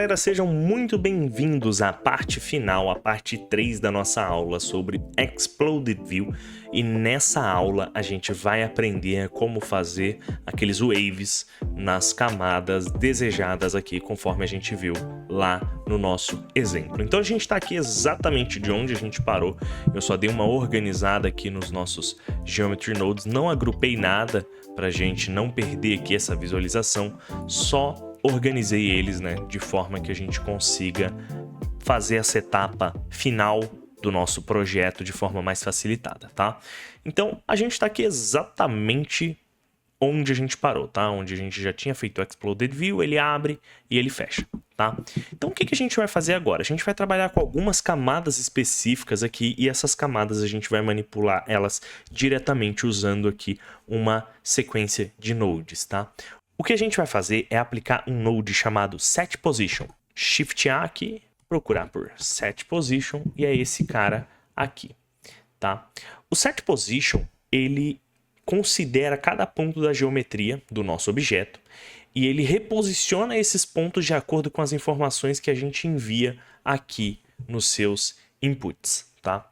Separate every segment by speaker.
Speaker 1: galera, sejam muito bem-vindos à parte final, a parte 3 da nossa aula sobre Exploded View. E nessa aula a gente vai aprender como fazer aqueles waves nas camadas desejadas aqui, conforme a gente viu lá no nosso exemplo. Então a gente está aqui exatamente de onde a gente parou. Eu só dei uma organizada aqui nos nossos Geometry Nodes, não agrupei nada para a gente não perder aqui essa visualização, só organizei eles, né, de forma que a gente consiga fazer essa etapa final do nosso projeto de forma mais facilitada, tá? Então, a gente está aqui exatamente onde a gente parou, tá? Onde a gente já tinha feito o Exploded View, ele abre e ele fecha, tá? Então, o que a gente vai fazer agora? A gente vai trabalhar com algumas camadas específicas aqui e essas camadas a gente vai manipular elas diretamente usando aqui uma sequência de nodes, tá? O que a gente vai fazer é aplicar um node chamado setPosition. Shift A aqui, procurar por setPosition e é esse cara aqui, tá? O setPosition, ele considera cada ponto da geometria do nosso objeto e ele reposiciona esses pontos de acordo com as informações que a gente envia aqui nos seus inputs, tá?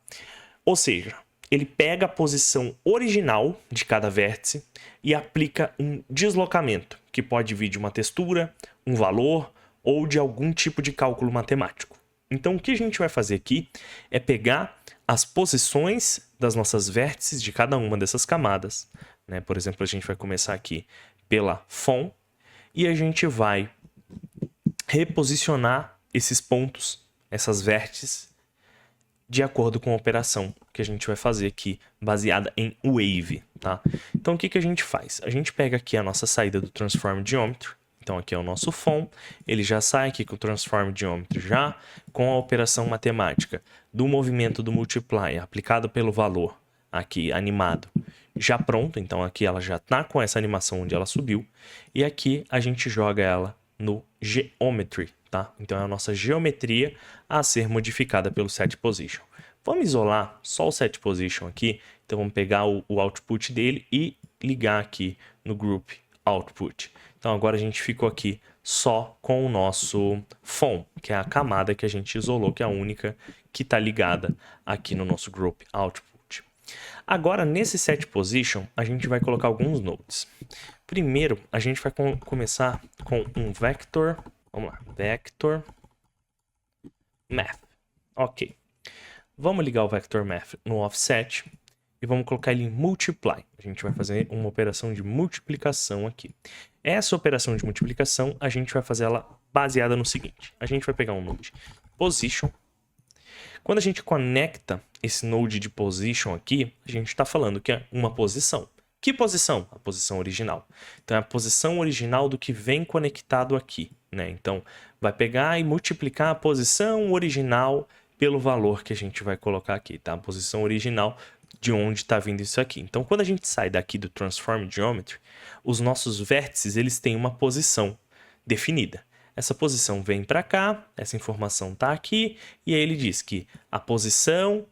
Speaker 1: Ou seja, ele pega a posição original de cada vértice e aplica um deslocamento, que pode vir de uma textura, um valor ou de algum tipo de cálculo matemático. Então, o que a gente vai fazer aqui é pegar as posições das nossas vértices de cada uma dessas camadas, né? Por exemplo, a gente vai começar aqui pela FOM e a gente vai reposicionar esses pontos, essas vértices, de acordo com a operação que a gente vai fazer aqui, baseada em Wave, tá? Então, o que a gente faz? A gente pega aqui a nossa saída do Transform Geometry. Então, aqui é o nosso FOM. Ele já sai aqui com o Transform Geometry já com a operação matemática do movimento do Multiply aplicado pelo valor aqui animado já pronto. Então, aqui ela já está com essa animação onde ela subiu. E aqui a gente joga ela no Geometry, tá? Então, é a nossa geometria a ser modificada pelo setPosition. Vamos isolar só o setPosition aqui. Então, vamos pegar o output dele e ligar aqui no Group Output. Então, agora a gente ficou aqui só com o nosso FOM, que é a camada que a gente isolou, que é a única que está ligada aqui no nosso Group Output. Agora, nesse setPosition, a gente vai colocar alguns nodes. Primeiro, a gente vai começar com um vector. Vamos lá, vector math. Ok. Vamos ligar o vector math no offset e vamos colocar ele em multiply. A gente vai fazer uma operação de multiplicação aqui. Essa operação de multiplicação, a gente vai fazer ela baseada no seguinte. A gente vai pegar um node position. Quando a gente conecta esse node de position aqui, a gente está falando que é uma posição. Que posição? A posição original. Então, é a posição original do que vem conectado aqui, né? Então, vai pegar e multiplicar a posição original pelo valor que a gente vai colocar aqui, tá? A posição original de onde está vindo isso aqui. Então, quando a gente sai daqui do Transform Geometry, os nossos vértices, eles têm uma posição definida. Essa posição vem para cá, essa informação está aqui, e aí ele diz que a posição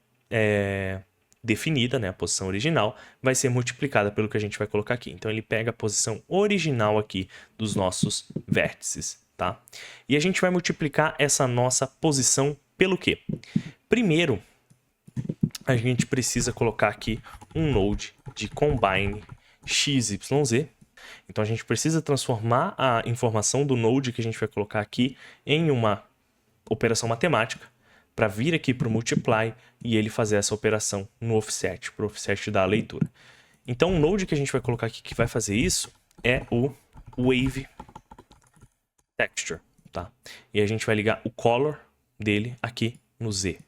Speaker 1: definida, né, a posição original, vai ser multiplicada pelo que a gente vai colocar aqui. Então, ele pega a posição original aqui dos nossos vértices, tá? E a gente vai multiplicar essa nossa posição pelo quê? Primeiro, a gente precisa colocar aqui um node de combine XYZ. Então, a gente precisa transformar a informação do node que a gente vai colocar aqui em uma operação matemática para vir aqui para o multiply e ele fazer essa operação no offset, para o offset da leitura. Então, o node que a gente vai colocar aqui que vai fazer isso é o Wave Texture, tá? E a gente vai ligar o color dele aqui no Z.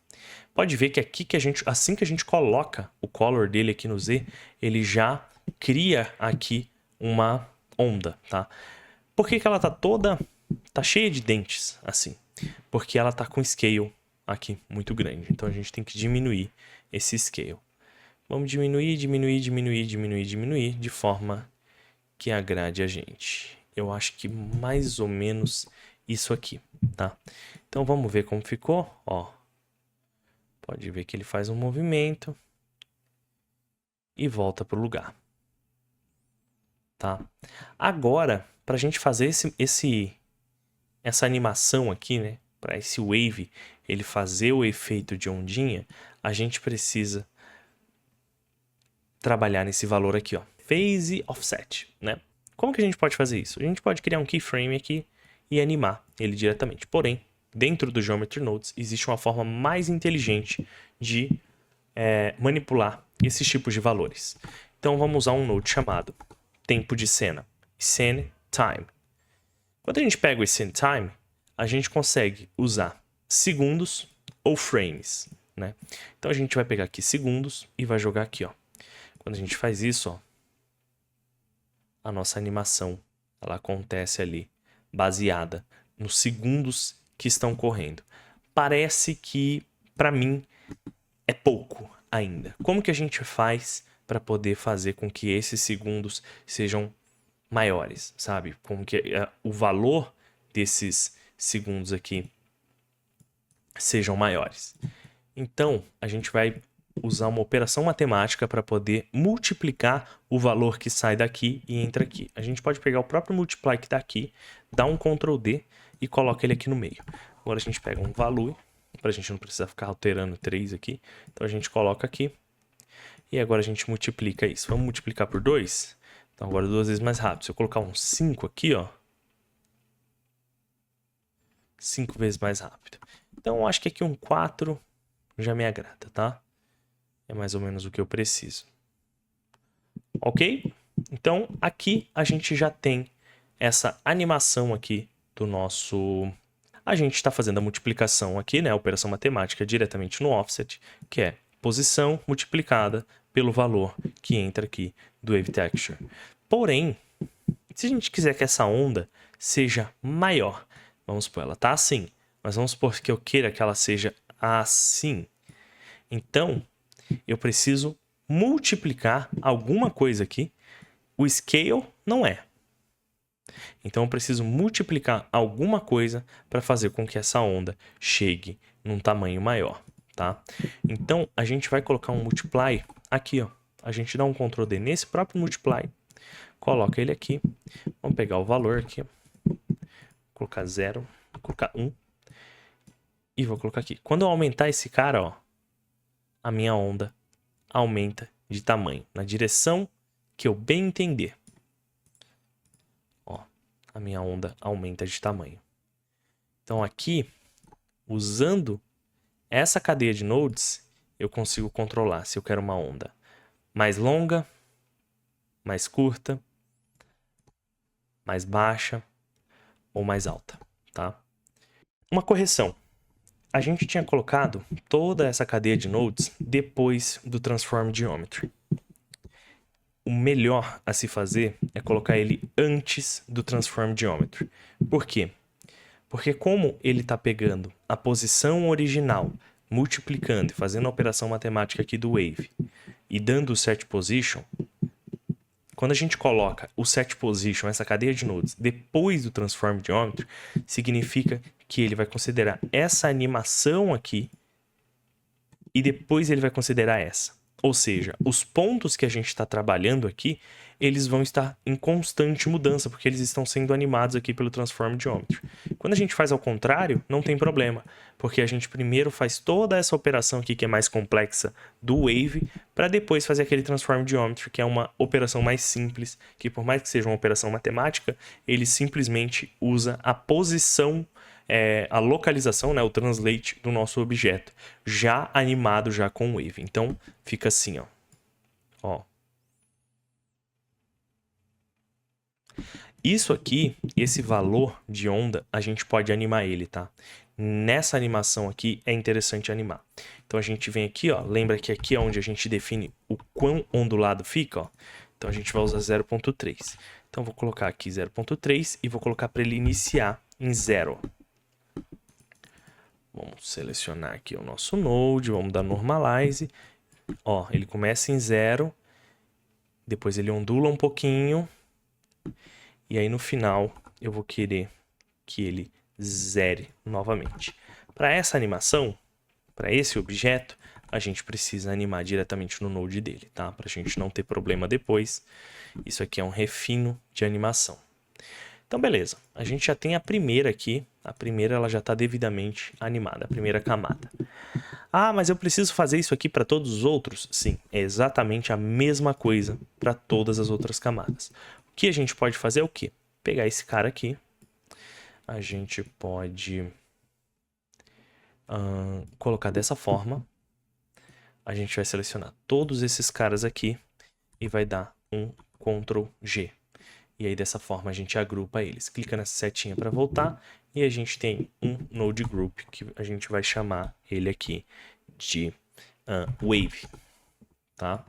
Speaker 1: Pode ver que aqui que assim que a gente coloca o color dele aqui no Z, ele já cria aqui uma onda, tá? Por que ela tá cheia de dentes assim? Porque ela tá com scale aqui muito grande. Então a gente tem que diminuir esse scale. Vamos diminuir de forma que agrade a gente. Eu acho que mais ou menos isso aqui, tá? Então vamos ver como ficou, ó. Pode ver que ele faz um movimento e volta para o lugar, tá? Agora, para a gente fazer esse essa animação aqui, né, para esse wave ele fazer o efeito de ondinha, a gente precisa trabalhar nesse valor aqui, ó, phase offset, né? Como que a gente pode fazer isso? A gente pode criar um keyframe aqui e animar ele diretamente. Porém, dentro do Geometry Nodes existe uma forma mais inteligente de manipular esses tipos de valores. Então vamos usar um node chamado tempo de cena, scene time. Quando a gente pega o scene time, a gente consegue usar segundos ou frames, né? Então a gente vai pegar aqui segundos e vai jogar aqui, ó. Quando a gente faz isso, ó, a nossa animação ela acontece ali baseada nos segundos que estão correndo. Parece que, para mim, é pouco ainda. Como que a gente faz para poder fazer com que esses segundos sejam maiores, sabe? Como que o valor desses segundos aqui sejam maiores. Então, a gente vai usar uma operação matemática para poder multiplicar o valor que sai daqui e entra aqui. A gente pode pegar o próprio multiply que está aqui, dar um Ctrl D e coloca ele aqui no meio. Agora a gente pega um value, para a gente não precisar ficar alterando 3 aqui. Então a gente coloca aqui e agora a gente multiplica isso. Vamos multiplicar por 2? Então agora 2 vezes mais rápido. Se eu colocar um 5 aqui, ó, 5 vezes mais rápido. Então eu acho que aqui um 4 já me agrada, tá? É mais ou menos o que eu preciso. Ok? Então, aqui a gente já tem essa animação aqui do nosso... A gente está fazendo a multiplicação aqui, né? A operação matemática diretamente no offset, que é posição multiplicada pelo valor que entra aqui do Wave Texture. Porém, se a gente quiser que essa onda seja maior, vamos supor, ela tá assim, mas vamos supor que eu queira que ela seja assim. Então, eu preciso multiplicar alguma coisa aqui. O scale não é. Então, eu preciso multiplicar alguma coisa para fazer com que essa onda chegue num tamanho maior, tá? Então, a gente vai colocar um multiply aqui, ó. A gente dá um Ctrl D nesse próprio multiply, coloca ele aqui. Vamos pegar o valor aqui, ó. Vou colocar 0, vou colocar 1 e vou colocar aqui. Quando eu aumentar esse cara, ó, a minha onda aumenta de tamanho, na direção que eu bem entender. Ó, a minha onda aumenta de tamanho. Então aqui, usando essa cadeia de nodes, eu consigo controlar se eu quero uma onda mais longa, mais curta, mais baixa ou mais alta, tá? Uma correção. A gente tinha colocado toda essa cadeia de nodes depois do Transform Geometry. O melhor a se fazer é colocar ele antes do Transform Geometry. Por quê? Porque como ele está pegando a posição original, multiplicando e fazendo a operação matemática aqui do Wave e dando o set position, quando a gente coloca o set position, essa cadeia de nodes, depois do Transform Geometry, significa que ele vai considerar essa animação aqui e depois ele vai considerar essa. Ou seja, os pontos que a gente está trabalhando aqui, eles vão estar em constante mudança, porque eles estão sendo animados aqui pelo Transform Geometry. Quando a gente faz ao contrário, não tem problema, porque a gente primeiro faz toda essa operação aqui, que é mais complexa, do Wave, para depois fazer aquele Transform Geometry, que é uma operação mais simples, que por mais que seja uma operação matemática, ele simplesmente usa a posição, a localização, né, o translate do nosso objeto, já animado já com o Wave. Então, fica assim, ó. Isso aqui, esse valor de onda, a gente pode animar ele, tá? Nessa animação aqui é interessante animar. Então, a gente vem aqui, ó, lembra que aqui é onde a gente define o quão ondulado fica, ó. Então, a gente vai usar 0.3. Então, vou colocar aqui 0.3 e vou colocar para ele iniciar em 0. Vamos selecionar aqui o nosso node, vamos dar normalize. Ó, ele começa em 0, depois ele ondula um pouquinho, e aí no final eu vou querer que ele zere novamente. Para essa animação, para esse objeto, a gente precisa animar diretamente no node dele, tá? Para a gente não ter problema depois. Isso aqui é um refino de animação. Então, beleza. A gente já tem a primeira aqui. A primeira ela já está devidamente animada, a primeira camada. Ah, mas eu preciso fazer isso aqui para todos os outros? Sim, é exatamente a mesma coisa para todas as outras camadas. O que a gente pode fazer é o quê? Pegar esse cara aqui. A gente pode colocar dessa forma. A gente vai selecionar todos esses caras aqui e vai dar um Ctrl G. E aí dessa forma a gente agrupa eles. Clica nessa setinha para voltar e a gente tem um Node Group que a gente vai chamar ele aqui de Wave. Tá?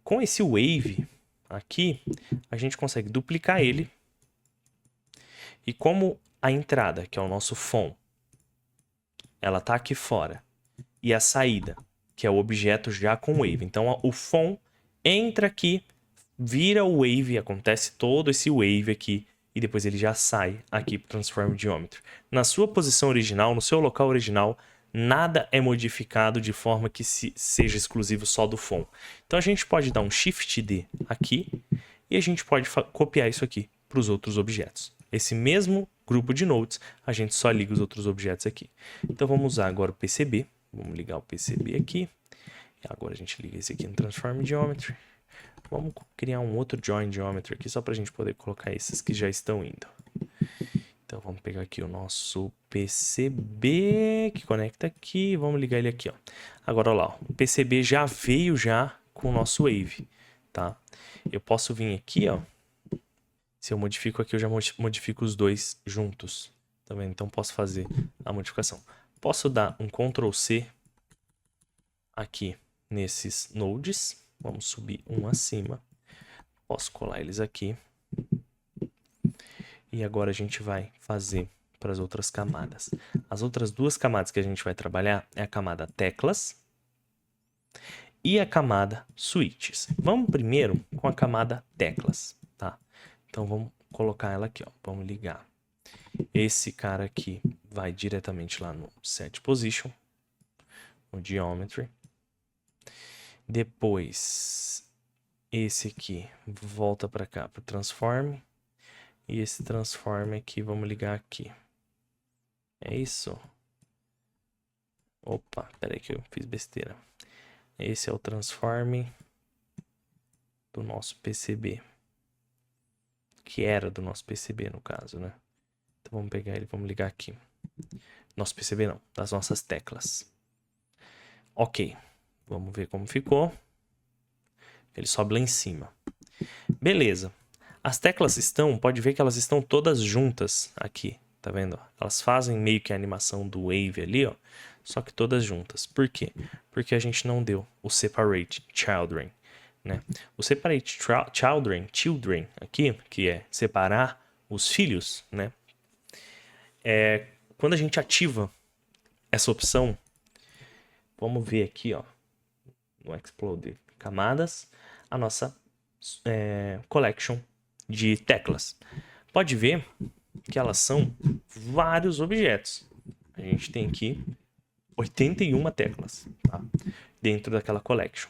Speaker 1: Com esse Wave aqui, a gente consegue duplicar ele. E como a entrada, que é o nosso FON, ela está aqui fora, e a saída, que é o objeto já com Wave. Então o FON entra aqui, vira o Wave, acontece todo esse Wave aqui, e depois ele já sai aqui para o Transform Geometry. Na sua posição original, no seu local original, nada é modificado de forma que seja exclusivo só do FON. Então a gente pode dar um Shift D aqui, e a gente pode copiar isso aqui para os outros objetos. Esse mesmo grupo de nodes, a gente só liga os outros objetos aqui. Então vamos usar agora o PCB. Vamos ligar o PCB aqui. E agora a gente liga esse aqui no Transform Geometry. Vamos criar um outro Join Geometry aqui, só para a gente poder colocar esses que já estão indo. Então vamos pegar aqui o nosso PCB, que conecta aqui. Vamos ligar ele aqui, ó. Agora, olha lá, o PCB já veio já com o nosso Wave, tá? Eu posso vir aqui, ó. Se eu modifico aqui, eu já modifico os dois juntos. Tá vendo? Então posso fazer a modificação. Posso dar um Ctrl C aqui nesses nodes. Vamos subir um acima. Posso colar eles aqui. E agora a gente vai fazer para as outras camadas. As outras duas camadas que a gente vai trabalhar é a camada teclas e a camada switches. Vamos primeiro com a camada teclas, tá? Então vamos colocar ela aqui, ó. Vamos ligar. Esse cara aqui vai diretamente lá no Set Position, no Geometry. Depois, esse aqui volta para cá, para o Transform. E esse Transform aqui, vamos ligar aqui. É isso? Opa, peraí que eu fiz besteira. Esse é o Transform do nosso PCB. Que era do nosso PCB, no caso, né? Então vamos pegar ele, vamos ligar aqui. Nosso PCB não, das nossas teclas. Ok, vamos ver como ficou. Ele sobe lá em cima. Beleza. As teclas pode ver que elas estão todas juntas aqui, tá vendo? Elas fazem meio que a animação do Wave ali, ó, só que todas juntas. Por quê? Porque a gente não deu o Separate Children, né? O Separate Children aqui, que é separar os filhos, né? Quando a gente ativa essa opção, vamos ver aqui, ó, no Explode Camadas, a nossa collection de teclas. Pode ver que elas são vários objetos. A gente tem aqui 81 teclas, tá? Dentro daquela collection.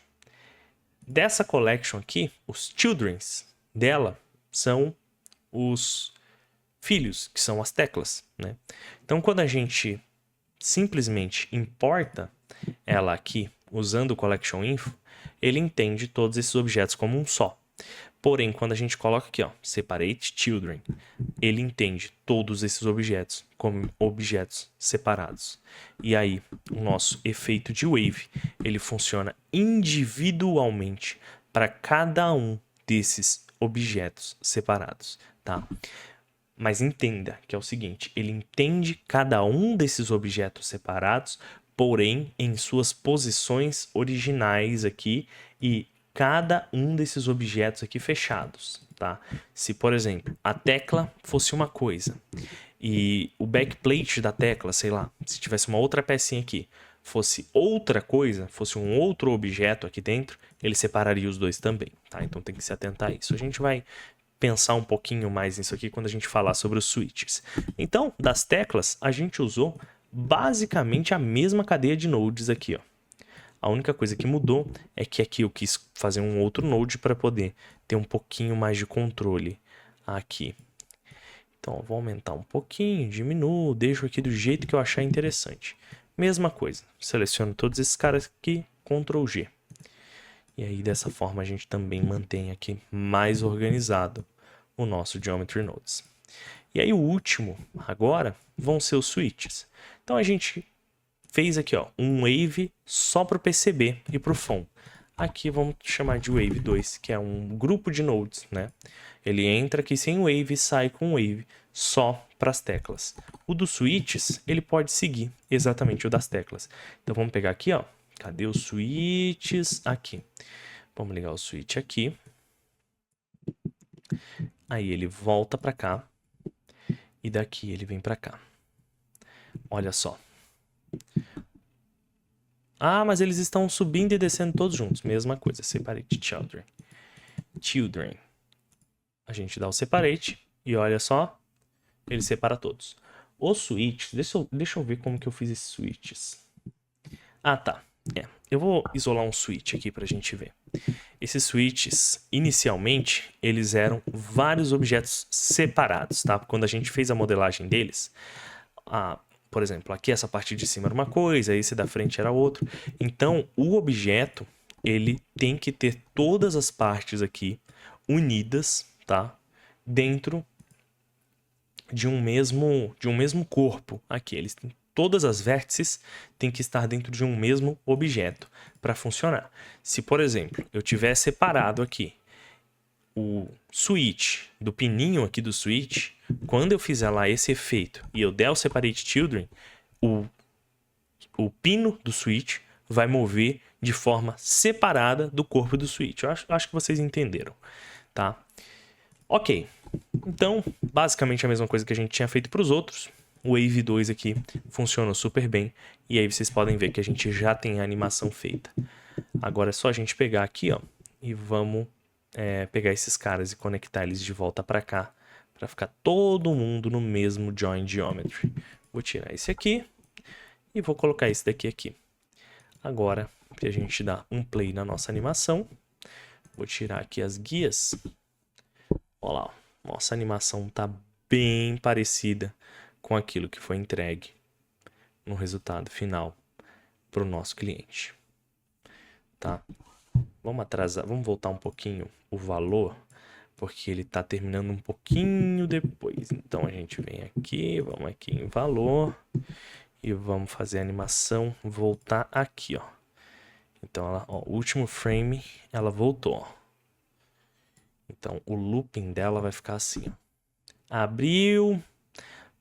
Speaker 1: Dessa collection aqui, os childrens dela são os filhos, que são as teclas, né? Então, quando a gente simplesmente importa ela aqui, usando o collection info, ele entende todos esses objetos como um só. Porém, quando a gente coloca aqui, ó, separate children, ele entende todos esses objetos como objetos separados. E aí, o nosso efeito de wave, ele funciona individualmente para cada um desses objetos separados, tá? Mas entenda que é o seguinte, ele entende cada um desses objetos separados, porém em suas posições originais aqui e cada um desses objetos aqui fechados, tá? Se, por exemplo, a tecla fosse uma coisa e o backplate da tecla, sei lá, se tivesse uma outra pecinha aqui, fosse outra coisa, fosse um outro objeto aqui dentro, ele separaria os dois também, tá? Então tem que se atentar a isso. A gente vai pensar um pouquinho mais nisso aqui quando a gente falar sobre os switches. Então, das teclas, a gente usou basicamente a mesma cadeia de nodes aqui, ó. A única coisa que mudou é que aqui eu quis fazer um outro node para poder ter um pouquinho mais de controle aqui. Então, eu vou aumentar um pouquinho, diminuo, deixo aqui do jeito que eu achar interessante. Mesma coisa, seleciono todos esses caras aqui, Ctrl G. E aí, dessa forma, a gente também mantém aqui mais organizado o nosso Geometry Nodes. E aí, o último, agora, vão ser os switches. Então, a gente fez aqui, ó, um Wave só para o PCB e para o FOM. Aqui vamos chamar de Wave 2, que é um grupo de nodes, né? Ele entra aqui sem Wave e sai com Wave só para as teclas. O dos switches, ele pode seguir exatamente o das teclas. Então, vamos pegar aqui, ó. Cadê os switches? Aqui. Vamos ligar o switch aqui. Aí ele volta para cá. E daqui ele vem para cá. Olha só. Ah, mas eles estão subindo e descendo todos juntos. Mesma coisa. Separate children. Children. A gente dá o separate. E olha só. Ele separa todos. Os switches. Deixa eu ver como que eu fiz esses switches. Ah, tá. Eu vou isolar um switch aqui pra gente ver. Esses switches, inicialmente, eles eram vários objetos separados, tá? Quando a gente fez a modelagem deles, por exemplo, aqui essa parte de cima era uma coisa, esse da frente era outro. Então, o objeto, ele tem que ter todas as partes aqui unidas, tá? Dentro de um mesmo corpo. Aqui, todas as vértices têm que estar dentro de um mesmo objeto para funcionar. Se, por exemplo, eu tiver separado aqui o switch do pininho aqui do switch, quando eu fizer lá esse efeito e eu der o separate children, o pino do switch vai mover de forma separada do corpo do switch. Eu acho que vocês entenderam, tá? Ok. Então, basicamente a mesma coisa que a gente tinha feito para os outros. O Wave 2 aqui funcionou super bem. E aí vocês podem ver que a gente já tem a animação feita. Agora é só a gente pegar aqui, ó, e vamos pegar esses caras e conectar eles de volta para cá, para ficar todo mundo no mesmo Join Geometry. Vou tirar esse aqui e vou colocar esse daqui aqui. Agora, que a gente dá um play na nossa animação, vou tirar aqui as guias. Olha lá, nossa animação tá bem parecida com aquilo que foi entregue no resultado final para o nosso cliente. Tá? Vamos voltar um pouquinho o valor, porque ele está terminando um pouquinho depois. Então a gente vem aqui, vamos aqui em valor e vamos fazer a animação voltar aqui, ó. Então o último frame ela voltou, ó. Então o looping dela vai ficar assim, ó. Abriu,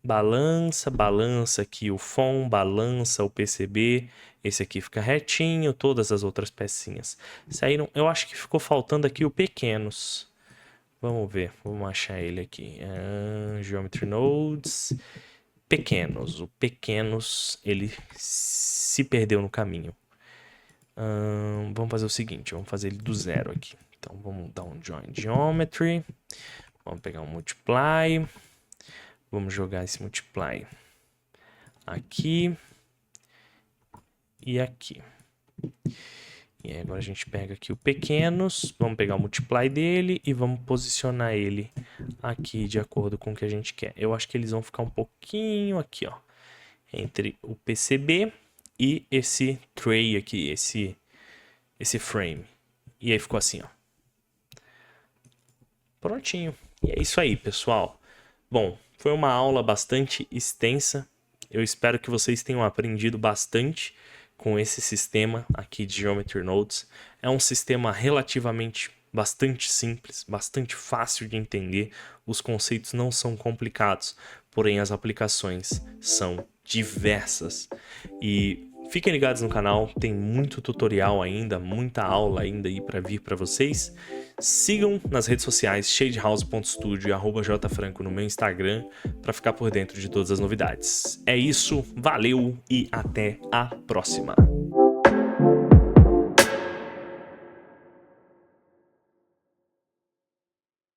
Speaker 1: balança aqui o FOM, balança o PCB, esse aqui fica retinho, todas as outras pecinhas saíram. Eu acho que ficou faltando aqui o pequenos. Vamos ver, vamos achar ele aqui. Geometry Nodes, pequenos. O pequenos, ele se perdeu no caminho. Vamos fazer o seguinte, vamos fazer ele do zero aqui. Então vamos dar um Join Geometry, vamos pegar um Multiply. Vamos jogar esse multiply aqui e aqui. E aí agora a gente pega aqui o pequenos, vamos pegar o multiply dele e vamos posicionar ele aqui de acordo com o que a gente quer. Eu acho que eles vão ficar um pouquinho aqui, ó, entre o PCB e esse tray aqui, esse frame. E aí ficou assim, ó. Prontinho. E é isso aí, pessoal. Bom, foi uma aula bastante extensa. Eu espero que vocês tenham aprendido bastante com esse sistema aqui de Geometry Nodes. É um sistema relativamente bastante simples, bastante fácil de entender. Os conceitos não são complicados, porém as aplicações são diversas. E fiquem ligados no canal, tem muito tutorial ainda, muita aula ainda aí para vir para vocês. Sigam nas redes sociais shadehouse.studio e @jfranco no meu Instagram para ficar por dentro de todas as novidades. É isso, valeu e até a próxima!